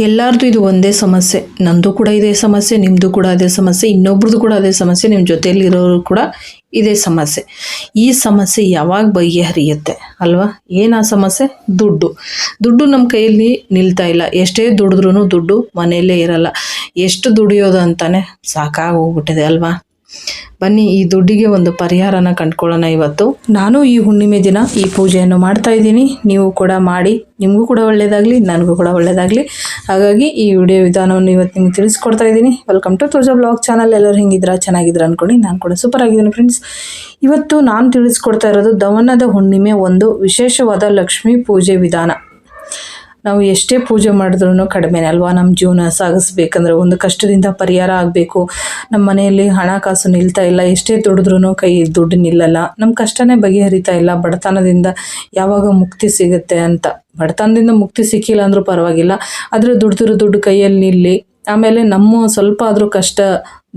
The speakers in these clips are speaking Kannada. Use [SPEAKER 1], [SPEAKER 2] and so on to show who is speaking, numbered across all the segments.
[SPEAKER 1] ಎಲ್ಲರದು ಇದು ಒಂದೇ ಸಮಸ್ಯೆ. ನಂದು ಕೂಡ ಇದೇ ಸಮಸ್ಯೆ, ನಿಮ್ಮದು ಕೂಡ ಅದೇ ಸಮಸ್ಯೆ, ಇನ್ನೊಬ್ರದ್ದು ಕೂಡ ಅದೇ ಸಮಸ್ಯೆ, ನಿಮ್ಮ ಜೊತೆಯಲ್ಲಿರೋರು ಕೂಡ ಇದೇ ಸಮಸ್ಯೆ. ಈ ಸಮಸ್ಯೆ ಯಾವಾಗ ಬಗೆಹರಿಯುತ್ತೆ ಅಲ್ವಾ? ಏನು ಆ ಸಮಸ್ಯೆ? ದುಡ್ಡು ನಮ್ಮ ಕೈಯಲ್ಲಿ ನಿಲ್ತಾ ಇಲ್ಲ. ಎಷ್ಟೇ ದುಡಿದ್ರೂ ದುಡ್ಡು ಮನೆಯಲ್ಲೇ ಇರಲ್ಲ. ಎಷ್ಟು ದುಡಿಯೋದು ಅಂತಾನೆ ಸಾಕಾಗೋಗ್ಬಿಟ್ಟಿದೆ ಅಲ್ವಾ? ಬನ್ನಿ ಈ ದುಡ್ಡಿಗೆ ಒಂದು ಪರಿಹಾರನ ಕಂಡುಕೊಳ್ಳೋಣ ಇವತ್ತು. ನಾನು ಈ ಹುಣ್ಣಿಮೆ ದಿನ ಈ ಪೂಜೆಯನ್ನು ಮಾಡ್ತಾ ಇದ್ದೀನಿ. ನೀವು ಕೂಡ ಮಾಡಿ, ನಿಮಗೂ ಕೂಡ ಒಳ್ಳೆಯದಾಗಲಿ, ನನಗೂ ಕೂಡ ಒಳ್ಳೆಯದಾಗಲಿ. ಹಾಗಾಗಿ ಈ ವಿಡಿಯೋ ವಿಧಾನವನ್ನು ಇವತ್ತು ನಿಮ್ಗೆ ತಿಳಿಸ್ಕೊಡ್ತಾ ಇದ್ದೀನಿ. Welcome to Tulaja blog channel. ಎಲ್ಲರೂ ಹೆಂಗಿದ್ದೀರಾ? ಚೆನ್ನಾಗಿದ್ದೀರಾ ಅಂದ್ಕೊಂಡು ನಾನು ಕೂಡ ಸೂಪರ್ ಆಗಿದ್ದೀನಿ ಫ್ರೆಂಡ್ಸ್. ಇವತ್ತು ನಾನು ತಿಳಿಸ್ಕೊಡ್ತಾ ಇರೋದು ದವನದ ಹುಣ್ಣಿಮೆ ಒಂದು ವಿಶೇಷವಾದ ಲಕ್ಷ್ಮೀ ಪೂಜೆ ವಿಧಾನ. ನಾವು ಎಷ್ಟೇ ಪೂಜೆ ಮಾಡಿದ್ರೂ ಕಡಿಮೆನೇ ಅಲ್ವಾ? ನಮ್ಮ ಜೀವನ ಸಾಗಿಸ್ಬೇಕಂದ್ರೆ, ಒಂದು ಕಷ್ಟದಿಂದ ಪರಿಹಾರ ಆಗಬೇಕು. ನಮ್ಮ ಮನೆಯಲ್ಲಿ ಹಣಕಾಸು ನಿಲ್ತಾ ಇಲ್ಲ, ಎಷ್ಟೇ ದುಡಿದ್ರೂ ಕೈ ದುಡ್ಡು ನಿಲ್ಲಲ್ಲ, ನಮ್ಮ ಕಷ್ಟನೇ ಬಗೆಹರಿತಾ ಇಲ್ಲ, ಬಡತನದಿಂದ ಯಾವಾಗ ಮುಕ್ತಿ ಸಿಗುತ್ತೆ ಅಂತ. ಬಡತನದಿಂದ ಮುಕ್ತಿ ಸಿಕ್ಕಿಲ್ಲ ಅಂದರೂ ಪರವಾಗಿಲ್ಲ, ಆದರೆ ದುಡ್ದಿರೋ ದುಡ್ಡು ಕೈಯಲ್ಲಿ ನಿಲ್ಲಿ, ಆಮೇಲೆ ನಮ್ಮ ಸ್ವಲ್ಪ ಆದರೂ ಕಷ್ಟ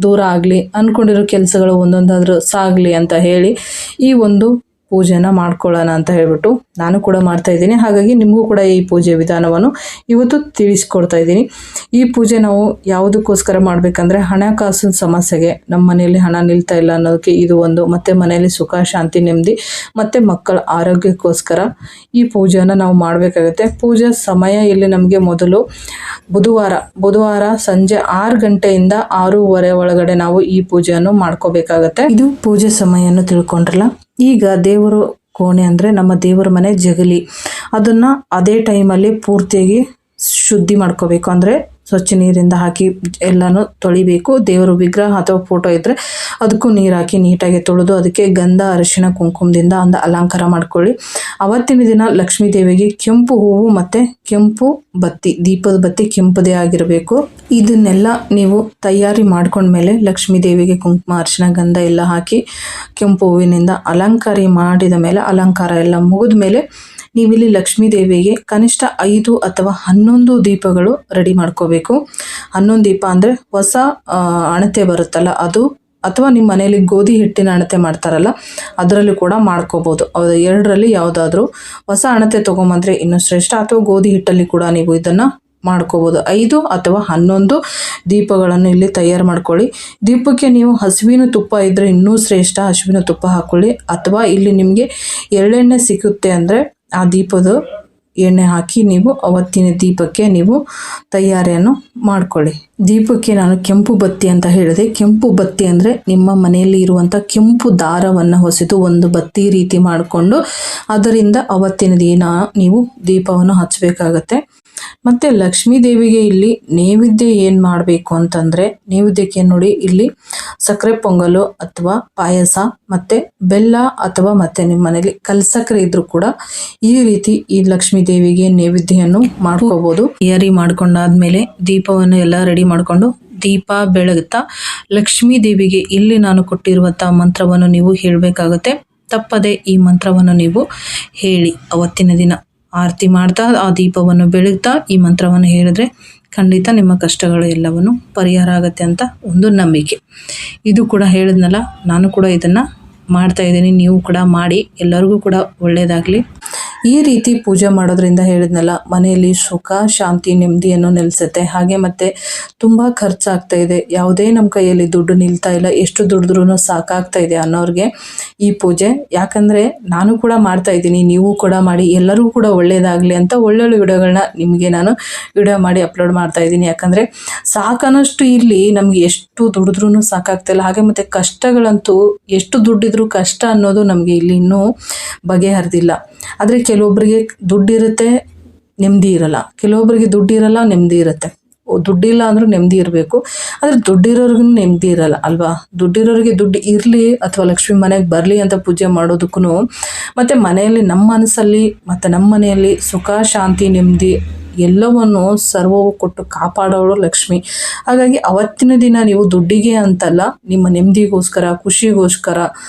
[SPEAKER 1] ದೂರ ಆಗಲಿ, ಅಂದ್ಕೊಂಡಿರೋ ಕೆಲಸಗಳು ಒಂದೊಂದಾದರೂ ಸಾಗಲಿ ಅಂತ ಹೇಳಿ ಈ ಒಂದು ಪೂಜೆನ ಮಾಡ್ಕೊಳ್ಳೋಣ ಅಂತ ಹೇಳ್ಬಿಟ್ಟು ನಾನು ಕೂಡ ಮಾಡ್ತಾ ಇದ್ದೀನಿ. ಹಾಗಾಗಿ ನಿಮಗೂ ಕೂಡ ಈ ಪೂಜೆ ವಿಧಾನವನ್ನು ಇವತ್ತು ತಿಳಿಸ್ಕೊಡ್ತಾ ಇದ್ದೀನಿ. ಈ ಪೂಜೆ ನಾವು ಯಾವುದಕ್ಕೋಸ್ಕರ ಮಾಡಬೇಕಂದ್ರೆ, ಹಣಕಾಸಿನ ಸಮಸ್ಯೆಗೆ, ನಮ್ಮ ಮನೆಯಲ್ಲಿ ಹಣ ನಿಲ್ತಾ ಇಲ್ಲ ಅನ್ನೋದಕ್ಕೆ ಇದು ಒಂದು, ಮತ್ತು ಮನೆಯಲ್ಲಿ ಸುಖ ಶಾಂತಿ ನೆಮ್ಮದಿ ಮತ್ತು ಮಕ್ಕಳ ಆರೋಗ್ಯಕ್ಕೋಸ್ಕರ ಈ ಪೂಜೆಯನ್ನು ನಾವು ಮಾಡಬೇಕಾಗುತ್ತೆ. ಪೂಜೆ ಸಮಯ ಇಲ್ಲಿ ನಮಗೆ ಮೊದಲು ಬುಧವಾರ ಸಂಜೆ 6 ಗಂಟೆಯಿಂದ 6:30 ಒಳಗಡೆ ನಾವು ಈ ಪೂಜೆಯನ್ನು ಮಾಡ್ಕೋಬೇಕಾಗತ್ತೆ. ಇದು ಪೂಜೆ ಸಮಯವನ್ನು ತಿಳ್ಕೊಂಡ್ರಲ್ಲ. ಈಗ ದೇವರು ಕೋಣೆ ಅಂದರೆ ನಮ್ಮ ದೇವರ ಮನೆ ಜಗಲಿ, ಅದನ್ನು ಅದೇ ಟೈಮಲ್ಲಿ ಪೂರ್ತಿಯಾಗಿ ಶುದ್ಧಿ ಮಾಡ್ಕೋಬೇಕು. ಅಂದರೆ ಸ್ವಚ್ಛ ನೀರಿಂದ ಹಾಕಿ ಎಲ್ಲನೂ ತೊಳಿಬೇಕು. ದೇವರು ವಿಗ್ರಹ ಅಥವಾ ಫೋಟೋ ಇದ್ದರೆ ಅದಕ್ಕೂ ನೀರು ಹಾಕಿ ನೀಟಾಗಿ ತೊಳೆದು ಅದಕ್ಕೆ ಗಂಧ ಅರಿಶಿಣ ಕುಂಕುಮದಿಂದ ಒಂದು ಅಲಂಕಾರ ಮಾಡ್ಕೊಳ್ಳಿ. ಅವತ್ತಿನ ದಿನ ಲಕ್ಷ್ಮೀ ದೇವಿಗೆ ಕೆಂಪು ಹೂವು ಮತ್ತು ಕೆಂಪು ಬತ್ತಿ, ದೀಪದ ಬತ್ತಿ ಕೆಂಪದೇ ಆಗಿರಬೇಕು. ಇದನ್ನೆಲ್ಲ ನೀವು ತಯಾರಿ ಮಾಡ್ಕೊಂಡ್ಮೇಲೆ ಲಕ್ಷ್ಮೀ ದೇವಿಗೆ ಕುಂಕುಮ ಅರಿಶಿಣ ಗಂಧ ಎಲ್ಲ ಹಾಕಿ ಕೆಂಪು ಹೂವಿನಿಂದ ಅಲಂಕಾರ ಮಾಡಿದ ಮೇಲೆ, ಅಲಂಕಾರ ಎಲ್ಲ ಮುಗಿದ ಮೇಲೆ ನೀವಿಲ್ಲಿ ಲಕ್ಷ್ಮೀ ದೇವಿಗೆ ಕನಿಷ್ಠ 5 ಅಥವಾ 11 ದೀಪಗಳು ರೆಡಿ ಮಾಡ್ಕೋಬೇಕು. 11 ದೀಪ ಅಂದರೆ ಹೊಸ ಅಣತೆ ಬರುತ್ತಲ್ಲ ಅದು, ಅಥವಾ ನಿಮ್ಮ ಮನೆಯಲ್ಲಿ ಗೋಧಿ ಹಿಟ್ಟಿನ ಅಣತೆ ಮಾಡ್ತಾರಲ್ಲ ಅದರಲ್ಲಿ ಕೂಡ ಮಾಡ್ಕೋಬೋದು. ಅದು ಎರಡರಲ್ಲಿ ಯಾವುದಾದ್ರೂ ಹೊಸ ಅಣತೆ ತೊಗೊಂಬಂದರೆ ಇನ್ನೂ ಶ್ರೇಷ್ಠ, ಅಥವಾ ಗೋಧಿ ಹಿಟ್ಟಲ್ಲಿ ಕೂಡ ನೀವು ಇದನ್ನು ಮಾಡ್ಕೋಬೋದು. 5 ಅಥವಾ 11 ದೀಪಗಳನ್ನು ಇಲ್ಲಿ ತಯಾರು ಮಾಡ್ಕೊಳ್ಳಿ. ದೀಪಕ್ಕೆ ನೀವು ಹಸುವಿನ ತುಪ್ಪ ಇದ್ದರೆ ಇನ್ನೂ ಶ್ರೇಷ್ಠ, ಹಸುವಿನ ತುಪ್ಪ ಹಾಕ್ಕೊಳ್ಳಿ. ಅಥವಾ ಇಲ್ಲಿ ನಿಮಗೆ ಎಳ್ಳೆಣ್ಣೆ ಸಿಗುತ್ತೆ ಅಂದರೆ ಆ ದೀಪದ ಎಣ್ಣೆ ಹಾಕಿ ನೀವು ಅವತ್ತಿನ ದೀಪಕ್ಕೆ ನೀವು ತಯಾರಿಯನ್ನು ಮಾಡ್ಕೊಳ್ಳಿ. ದೀಪಕ್ಕೆ ನಾನು ಕೆಂಪು ಬತ್ತಿ ಅಂತ ಹೇಳಿದೆ. ಕೆಂಪು ಬತ್ತಿ ಅಂದರೆ ನಿಮ್ಮ ಮನೆಯಲ್ಲಿ ಇರುವಂಥ ಕೆಂಪು ದಾರವನ್ನು ಹೊಸೆದು ಒಂದು ಬತ್ತಿ ರೀತಿ ಮಾಡಿಕೊಂಡು ಅದರಿಂದ ಅವತ್ತಿನ ದಿನ ನೀವು ದೀಪವನ್ನು ಹಚ್ಚಬೇಕಾಗತ್ತೆ. ಮತ್ತು ಲಕ್ಷ್ಮೀ ದೇವಿಗೆ ಇಲ್ಲಿ ನೈವೇದ್ಯ ಏನು ಮಾಡಬೇಕು ಅಂತಂದರೆ, ನೈವೇದ್ಯಕ್ಕೆ ನೋಡಿ ಇಲ್ಲಿ ಸಕ್ಕರೆ ಪೊಂಗಲು ಅಥವಾ ಪಾಯಸ ಮತ್ತು ಬೆಲ್ಲ, ಅಥವಾ ಮತ್ತು ನಿಮ್ಮ ಮನೇಲಿ ಕಲ್ಸಕ್ಕರೆ ಇದ್ರೂ ಕೂಡ ಈ ರೀತಿ ಈ ಲಕ್ಷ್ಮೀ ದೇವಿಗೆ ನೈವೇದ್ಯವನ್ನು ಮಾಡ್ಕೋಬೋದು. ತಯಾರಿ ಮಾಡ್ಕೊಂಡಾದ್ಮೇಲೆ ದೀಪವನ್ನು ಎಲ್ಲ ರೆಡಿ ಮಾಡಿಕೊಂಡು ದೀಪ ಬೆಳಗುತ್ತಾ ಲಕ್ಷ್ಮೀ ದೇವಿಗೆ ಇಲ್ಲಿ ನಾನು ಕೊಟ್ಟಿರುವಂಥ ಮಂತ್ರವನ್ನು ನೀವು ಹೇಳಬೇಕಾಗುತ್ತೆ. ತಪ್ಪದೆ ಈ ಮಂತ್ರವನ್ನು ನೀವು ಹೇಳಿ ಅವತ್ತಿನ ದಿನ ಆರತಿ ಮಾಡ್ತಾ ಆ ದೀಪವನ್ನು ಬೆಳಗ್ತಾ ಈ ಮಂತ್ರವನ್ನು ಹೇಳಿದ್ರೆ ಖಂಡಿತ ನಿಮ್ಮ ಕಷ್ಟಗಳು ಎಲ್ಲವನ್ನು ಪರಿಹಾರ ಆಗುತ್ತೆ ಅಂತ ಒಂದು ನಂಬಿಕೆ. ಇದು ಕೂಡ ಹೇಳಿದ್ನಲ್ಲ, ನಾನು ಕೂಡ ಇದನ್ನು ಮಾಡ್ತಾ ಇದ್ದೀನಿ, ನೀವು ಕೂಡ ಮಾಡಿ, ಎಲ್ಲರಿಗೂ ಕೂಡ ಒಳ್ಳೆಯದಾಗಲಿ. ಈ ರೀತಿ ಪೂಜೆ ಮಾಡೋದ್ರಿಂದ ಹೇಳಿದ್ನಲ್ಲ, ಮನೆಯಲ್ಲಿ ಸುಖ ಶಾಂತಿ ನೆಮ್ಮದಿಯನ್ನು ನೆಲೆಸುತ್ತೆ. ಹಾಗೆ ಮತ್ತು ತುಂಬ ಖರ್ಚಾಗ್ತಾ ಇದೆ, ಯಾವುದೇ ನಮ್ಮ ಕೈಯಲ್ಲಿ ದುಡ್ಡು ನಿಲ್ತಾ ಇಲ್ಲ, ಎಷ್ಟು ದುಡಿದ್ರೂ ಸಾಕಾಗ್ತಾ ಇದೆ ಅನ್ನೋರಿಗೆ ಈ ಪೂಜೆ. ಯಾಕಂದರೆ ನಾನು ಕೂಡ ಮಾಡ್ತಾ ಇದ್ದೀನಿ, ನೀವು ಕೂಡ ಮಾಡಿ, ಎಲ್ಲರಿಗೂ ಕೂಡ ಒಳ್ಳೆಯದಾಗಲಿ ಅಂತ ಒಳ್ಳೊಳ್ಳೆ ವಿಡಿಯೋಗಳನ್ನ ನಿಮಗೆ ನಾನು ವಿಡಿಯೋ ಮಾಡಿ ಅಪ್ಲೋಡ್ ಮಾಡ್ತಾ ಇದ್ದೀನಿ. ಯಾಕಂದರೆ ಸಾಕನಷ್ಟು ಇಲ್ಲಿ ನಮಗೆ ಎಷ್ಟು ದುಡಿದ್ರೂ ಸಾಕಾಗ್ತಾ ಇಲ್ಲ. ಹಾಗೆ ಮತ್ತು ಕಷ್ಟಗಳಂತೂ ಎಷ್ಟು ದುಡ್ಡಿದ್ರೂ ಕಷ್ಟ ಅನ್ನೋದು ನಮಗೆ ಇಲ್ಲಿ ಇನ್ನೂ ಬಗೆಹರಿದಿಲ್ಲ. ಆದರೆ ಕೆಲವೊಬ್ಬರಿಗೆ ದುಡ್ಡಿರುತ್ತೆ, ನೆಮ್ಮದಿ ಇರಲ್ಲ, ಕೆಲವೊಬ್ಬರಿಗೆ ದುಡ್ಡಿರಲ್ಲ, ನೆಮ್ಮದಿ ಇರುತ್ತೆ. ದುಡ್ಡಿಲ್ಲ ಅಂದರೂ ನೆಮ್ಮದಿ ಇರಬೇಕು, ಆದರೆ ದುಡ್ಡಿರೋರ್ಗೂ ನೆಮ್ಮದಿ ಇರಲ್ಲ ಅಲ್ವಾ? ದುಡ್ಡಿರೋರಿಗೆ ದುಡ್ಡು ಇರಲಿ ಅಥವಾ ಲಕ್ಷ್ಮಿ ಮನೆಗೆ ಬರಲಿ ಅಂತ ಪೂಜೆ ಮಾಡೋದಕ್ಕೂ, ಮತ್ತು ಮನೆಯಲ್ಲಿ ನಮ್ಮ ಮನಸ್ಸಲ್ಲಿ ಮತ್ತು ನಮ್ಮ ಮನೆಯಲ್ಲಿ ಸುಖ ಶಾಂತಿ ನೆಮ್ಮದಿ ಎಲ್ಲವನ್ನು ಸರ್ವವು ಕೊಟ್ಟು ಕಾಪಾಡೋಳು ಲಕ್ಷ್ಮಿ. ಹಾಗಾಗಿ ಅವತ್ತಿನ ದಿನ ನೀವು ದುಡ್ಡಿಗೆ ಅಂತಲ್ಲ, ನಿಮ್ಮ ನೆಮ್ಮದಿಗೋಸ್ಕರ, ಖುಷಿಗೋಸ್ಕರ,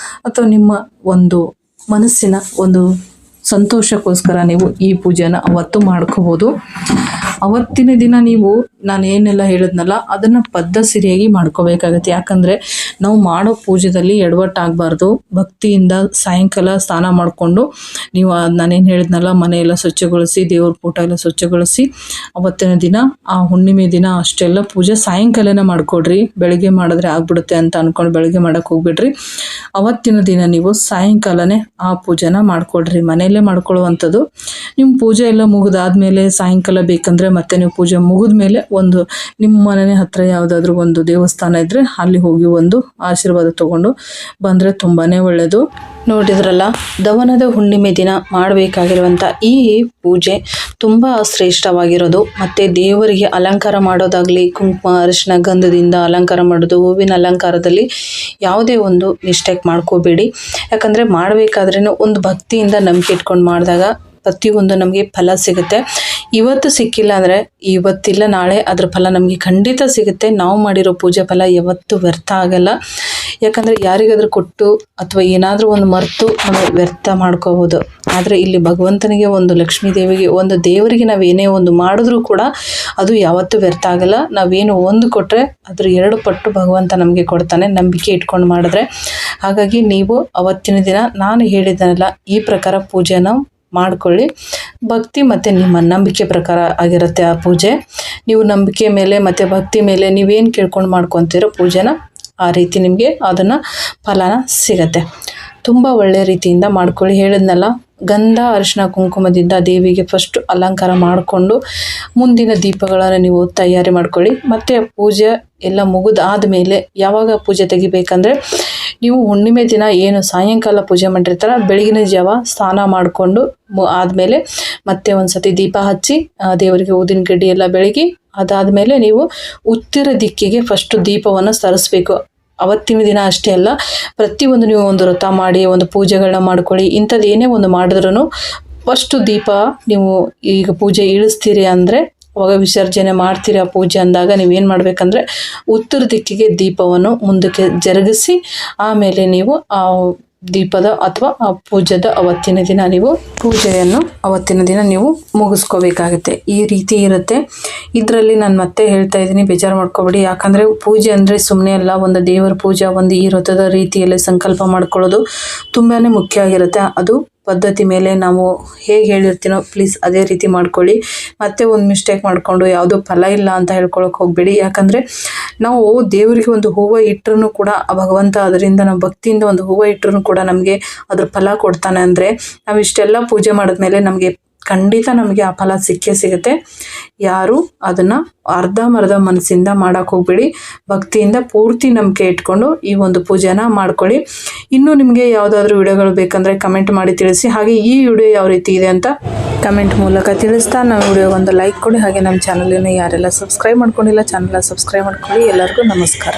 [SPEAKER 1] ಅಥವಾ ನಿಮ್ಮ ಒಂದು ಮನಸ್ಸಿನ ಒಂದು ಸಂತೋಷಕ್ಕೋಸ್ಕರ ನೀವು ಈ ಪೂಜೆನ ಅವತ್ತು ಮಾಡ್ಕೋಬೋದು. ಅವತ್ತಿನ ದಿನ ನೀವು ನಾನು ಏನೆಲ್ಲ ಹೇಳಿದ್ನಲ್ಲ ಅದನ್ನು ಸರಿಯಾಗಿ ಮಾಡ್ಕೋಬೇಕಾಗತ್ತೆ. ಯಾಕಂದರೆ ನಾವು ಮಾಡೋ ಪೂಜೆದಲ್ಲಿ ಎಡವಟ್ಟಾಗಬಾರ್ದು. ಭಕ್ತಿಯಿಂದ ಸಾಯಂಕಾಲ ಸ್ನಾನ ಮಾಡಿಕೊಂಡು ನೀವು ನಾನೇನು ಹೇಳಿದ್ನಲ್ಲ ಮನೆಯೆಲ್ಲ ಸ್ವಚ್ಛಗೊಳಿಸಿ ದೇವ್ರ ಫೋಟೋ ಎಲ್ಲ ಸ್ವಚ್ಛಗೊಳಿಸಿ ಅವತ್ತಿನ ದಿನ ಆ ಹುಣ್ಣಿಮೆ ದಿನ ಅಷ್ಟೆಲ್ಲ ಪೂಜೆ ಸಾಯಂಕಾಲನೇ ಮಾಡಿಕೊಡ್ರಿ. ಬೆಳಗ್ಗೆ ಮಾಡಿದ್ರೆ ಆಗ್ಬಿಡುತ್ತೆ ಅಂತ ಅಂದ್ಕೊಂಡು ಬೆಳಗ್ಗೆ ಮಾಡೋಕ್ಕೆ ಹೋಗ್ಬಿಡ್ರಿ. ಅವತ್ತಿನ ದಿನ ನೀವು ಸಾಯಂಕಾಲನೇ ಆ ಪೂಜೆನ ಮಾಡಿಕೊಡ್ರಿ. ಮನೆಯಲ್ಲೇ ಮಾಡ್ಕೊಳ್ಳುವಂಥದ್ದು. ನಿಮ್ಮ ಪೂಜೆ ಎಲ್ಲ ಮುಗಿದಾದ್ಮೇಲೆ ಸಾಯಂಕಾಲ ಬೇಕಂದರೆ ಮತ್ತೆ ನೀವು ಪೂಜೆ ಮುಗಿದ ಮೇಲೆ ಒಂದು ನಿಮ್ಮ ಮನೆ ಹತ್ರ ಯಾವುದಾದ್ರೂ ಒಂದು ದೇವಸ್ಥಾನ ಇದ್ದರೆ ಅಲ್ಲಿ ಹೋಗಿ ಒಂದು ಆಶೀರ್ವಾದ ತಗೊಂಡು ಬಂದರೆ ತುಂಬಾ ಒಳ್ಳೆಯದು. ನೋಡಿದ್ರಲ್ಲ, ದವನದ ಹುಣ್ಣಿಮೆ ದಿನ ಮಾಡಬೇಕಾಗಿರುವಂಥ ಈ ಪೂಜೆ ತುಂಬ ಶ್ರೇಷ್ಠವಾಗಿರೋದು. ಮತ್ತು ದೇವರಿಗೆ ಅಲಂಕಾರ ಮಾಡೋದಾಗಲಿ, ಕುಂಕುಮ ಅರಿಶಿನ ಗಂಧದಿಂದ ಅಲಂಕಾರ ಮಾಡೋದು, ಹೂವಿನ ಅಲಂಕಾರದಲ್ಲಿ ಯಾವುದೇ ಒಂದು ಮಿಸ್ಟೇಕ್ ಮಾಡ್ಕೋಬೇಡಿ. ಯಾಕಂದರೆ ಮಾಡಬೇಕಾದ್ರೂ ಒಂದು ಭಕ್ತಿಯಿಂದ ನಂಬಿಕೆ ಇಟ್ಕೊಂಡು ಮಾಡಿದಾಗ ಪ್ರತಿಯೊಂದು ನಮಗೆ ಫಲ ಸಿಗುತ್ತೆ. ಇವತ್ತು ಸಿಕ್ಕಿಲ್ಲ ಅಂದರೆ ಇವತ್ತಿಲ್ಲ ನಾಳೆ ಅದ್ರ ಫಲ ನಮಗೆ ಖಂಡಿತ ಸಿಗುತ್ತೆ. ನಾವು ಮಾಡಿರೋ ಪೂಜೆ ಫಲ ಯಾವತ್ತೂ ವ್ಯರ್ಥ ಆಗಲ್ಲ. ಯಾಕಂದರೆ ಯಾರಿಗಾದ್ರೂ ಕೊಟ್ಟು ಅಥವಾ ಏನಾದರೂ ಒಂದು ಮರೆತು ನಾವು ವ್ಯರ್ಥ ಮಾಡ್ಕೋಬೋದು. ಆದರೆ ಇಲ್ಲಿ ಭಗವಂತನಿಗೆ ಒಂದು ಲಕ್ಷ್ಮೀ ದೇವಿಗೆ ಒಂದು ದೇವರಿಗೆ ನಾವೇನೇ ಒಂದು ಮಾಡಿದ್ರೂ ಕೂಡ ಅದು ಯಾವತ್ತೂ ವ್ಯರ್ಥ ಆಗಲ್ಲ. ನಾವೇನು ಒಂದು ಕೊಟ್ಟರೆ ಅದ್ರ 2 ಪಟ್ಟು ಭಗವಂತ ನಮಗೆ ಕೊಡ್ತಾನೆ, ನಂಬಿಕೆ ಇಟ್ಕೊಂಡು ಮಾಡಿದ್ರೆ. ಹಾಗಾಗಿ ನೀವು ಅವತ್ತಿನ ದಿನ ನಾನು ಹೇಳಿದ್ದನಲ್ಲ ಈ ಪ್ರಕಾರ ಪೂಜೆನ ಮಾಡ್ಕೊಳ್ಳಿ. ಭಕ್ತಿ ಮತ್ತು ನಿಮ್ಮ ನಂಬಿಕೆ ಪ್ರಕಾರ ಆಗಿರುತ್ತೆ ಆ ಪೂಜೆ. ನೀವು ನಂಬಿಕೆ ಮೇಲೆ ಮತ್ತು ಭಕ್ತಿ ಮೇಲೆ ನೀವೇನು ಕೇಳ್ಕೊಂಡು ಮಾಡ್ಕೊತೀರೋ ಪೂಜೆನ ಆ ರೀತಿ ನಿಮಗೆ ಅದನ್ನು ಫಲನ ಸಿಗತ್ತೆ. ತುಂಬ ಒಳ್ಳೆಯ ರೀತಿಯಿಂದ ಮಾಡ್ಕೊಳ್ಳಿ. ಹೇಳಿದ್ನಲ್ಲ, ಗಂಧ ಅರಿಶಿನ ಕುಂಕುಮದಿಂದ ದೇವಿಗೆ ಫಸ್ಟ್ ಅಲಂಕಾರ ಮಾಡಿಕೊಂಡು ಮುಂದಿನ ದೀಪಗಳನ್ನು ನೀವು ತಯಾರಿ ಮಾಡ್ಕೊಳ್ಳಿ. ಮತ್ತು ಪೂಜೆ ಎಲ್ಲ ಮುಗಿದಾದ ಮೇಲೆ ಯಾವಾಗ ಪೂಜೆ ತೆಗಿಬೇಕಂದ್ರೆ ನೀವು ಹುಣ್ಣಿಮೆ ದಿನ ಏನು ಸಾಯಂಕಾಲ ಪೂಜೆ ಮಾಡಿರ್ತಾರ ಬೆಳಗಿನ ಜಾವ ಸ್ನಾನ ಮಾಡಿಕೊಂಡು ಆದಮೇಲೆ ಮತ್ತೆ ಒಂದು ಸತಿ ದೀಪ ಹಚ್ಚಿ ದೇವರಿಗೆ ಊದಿನ ಕಡ್ಡಿ ಎಲ್ಲ ಬೆಳಗಿ ಅದಾದಮೇಲೆ ನೀವು ಉತ್ತರ ದಿಕ್ಕಿಗೆ ಫಸ್ಟ್ ದೀಪವನ್ನು ಸರಿಸ್ಬೇಕು. ಅವತ್ತಿನ ದಿನ ಅಷ್ಟೇ ಅಲ್ಲ, ಪ್ರತಿಯೊಂದು ನೀವು ಒಂದು ವ್ರತ ಮಾಡಿ ಒಂದು ಪೂಜೆಗಳನ್ನ ಮಾಡ್ಕೊಳ್ಳಿ. ಇಂಥದ್ದು ಏನೇ ಒಂದು ಮಾಡಿದ್ರೂ ಫಸ್ಟು ದೀಪ ನೀವು ಈಗ ಪೂಜೆ ಇಳಿಸ್ತೀರಿ ಅಂದರೆ ಅವಾಗ ವಿಸರ್ಜನೆ ಮಾಡ್ತೀರಿ ಆ ಪೂಜೆ ಅಂದಾಗ ನೀವೇನು ಮಾಡಬೇಕಂದ್ರೆ ಉತ್ತರ ದಿಕ್ಕಿಗೆ ದೀಪವನ್ನು ಮುಂದಕ್ಕೆ ಜರುಗಿಸಿ ಆಮೇಲೆ ನೀವು ಆ ದೀಪದ ಅಥವಾ ಆ ಪೂಜೆದ ಅವತ್ತಿನ ದಿನ ನೀವು ಪೂಜೆಯನ್ನು ಅವತ್ತಿನ ದಿನ ನೀವು ಮುಗಿಸ್ಕೋಬೇಕಾಗುತ್ತೆ. ಈ ರೀತಿ ಇರುತ್ತೆ. ಇದರಲ್ಲಿ ನಾನು ಮತ್ತೆ ಹೇಳ್ತಾ ಇದ್ದೀನಿ, ಬೇಜಾರು ಮಾಡ್ಕೋಬೇಡಿ. ಯಾಕಂದರೆ ಪೂಜೆ ಅಂದರೆ ಸುಮ್ಮನೆ ಅಲ್ಲ, ಒಂದು ದೇವರ ಪೂಜೆ ಒಂದು ಈ ವ್ರತದ ರೀತಿಯಲ್ಲಿ ಸಂಕಲ್ಪ ಮಾಡ್ಕೊಳ್ಳೋದು ತುಂಬಾ ಮುಖ್ಯ ಆಗಿರುತ್ತೆ. ಅದು ಪದ್ಧತಿ ಮೇಲೆ ನಾವು ಹೇಗೆ ಹೇಳಿರ್ತೀನೋ ಪ್ಲೀಸ್ ಅದೇ ರೀತಿ ಮಾಡ್ಕೊಳ್ಳಿ. ಮತ್ತೆ ಒಂದು ಮಿಸ್ಟೇಕ್ ಮಾಡಿಕೊಂಡು ಯಾವುದೋ ಫಲ ಇಲ್ಲ ಅಂತ ಹೇಳ್ಕೊಳಕ್ಕೆ ಹೋಗಬೇಡಿ. ಯಾಕಂದರೆ ನಾವು ದೇವರಿಗೆ ಒಂದು ಹೂವು ಇಟ್ಟರೂ ಕೂಡ ಆ ಭಗವಂತ ಅದರಿಂದ ನಾವು ಭಕ್ತಿಯಿಂದ ಒಂದು ಹೂವು ಇಟ್ಟರೂ ಕೂಡ ನಮಗೆ ಅದ್ರ ಫಲ ಕೊಡ್ತಾನೆ. ಅಂದರೆ ನಾವು ಇಷ್ಟೆಲ್ಲ ಪೂಜೆ ಮಾಡಿದ್ಮೇಲೆ ನಮಗೆ ಖಂಡಿತ ನಮಗೆ ಆ ಫಲ ಸಿಕ್ಕೇ ಸಿಗುತ್ತೆ. ಯಾರು ಅದನ್ನು ಅರ್ಧಂಬರ್ಧ ಮನಸ್ಸಿಂದ ಮಾಡೋಕ್ಕೆ ಹೋಗಬೇಡಿ. ಭಕ್ತಿಯಿಂದ ಪೂರ್ತಿ ನಂಬಿಕೆ ಇಟ್ಕೊಂಡು ಈ ಒಂದು ಪೂಜೆನ ಮಾಡ್ಕೊಳ್ಳಿ. ಇನ್ನೂ ನಿಮಗೆ ಯಾವುದಾದ್ರೂ ವಿಡಿಯೋಗಳು ಬೇಕಂದರೆ ಕಮೆಂಟ್ ಮಾಡಿ ತಿಳಿಸಿ. ಹಾಗೆ ಈ ವಿಡಿಯೋ ಯಾವ ರೀತಿ ಇದೆ ಅಂತ ಕಮೆಂಟ್ ಮೂಲಕ ತಿಳಿಸ್ತಾ ನಮ್ಮ ವಿಡಿಯೋ ಒಂದು ಲೈಕ್ ಕೊಡಿ. ಹಾಗೆ ನಮ್ಮ ಚಾನಲನ್ನು ಯಾರೆಲ್ಲ ಸಬ್ಸ್ಕ್ರೈಬ್ ಮಾಡ್ಕೊಂಡಿಲ್ಲ ಚಾನಲ್ನ ಸಬ್ಸ್ಕ್ರೈಬ್ ಮಾಡ್ಕೊಳ್ಳಿ. ಎಲ್ಲರಿಗೂ ನಮಸ್ಕಾರ.